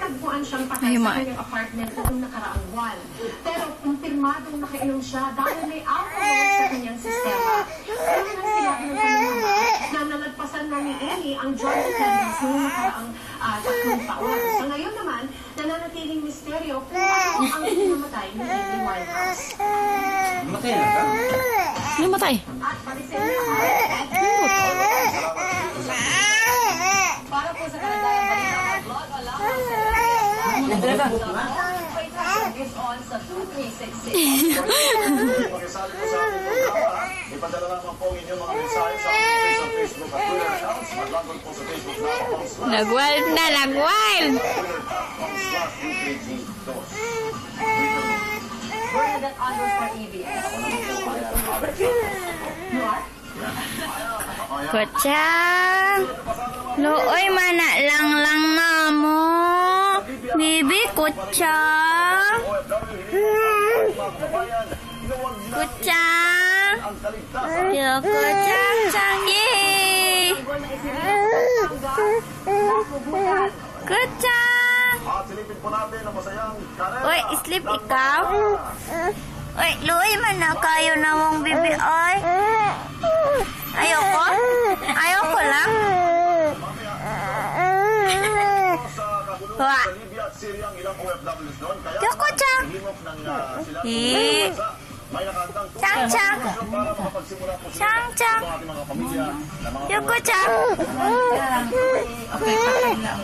natagpuan siyang patay sa kanyang apartment noong nakaraang buwan. Pero kumpirmadong nakainom siya dahil may alcohol sa kanyang sistema. Pero nang sinabi ng kanyang ama na nalagpasan na ni Amy ang drug dependence noong nakaraang 3 taon. Sa ngayon naman, nananatiling misteryo kung ano ang pinamatay ni Amy Winehouse. Namatay na ka? Namatay. At palisin niya para po sa kalagayan balita ng vlog, wala ko sa sa 2366. Pakisali po sa ating programa. Ipadala lamang po ang inyong mga mensahe sa ating Facebook at Twitter accounts. Mag-login po sa Facebook na Nag-wild na, nag-wild. Kutsang. Looy, mana lang na mo. Bibi, kutsang. Kutsang. Yo, kutsang, yay. Kutsang. At silipin po natin ang masayang karera. Uy, sleep ikaw? Uy, Luoy, man na kayo na mong bibi, oy. Ayoko? Ayoko lang. Wa. Yoko, Chang. Chang, Chang. Chang, Chang. Yoko, Chang. Okay, patay lang.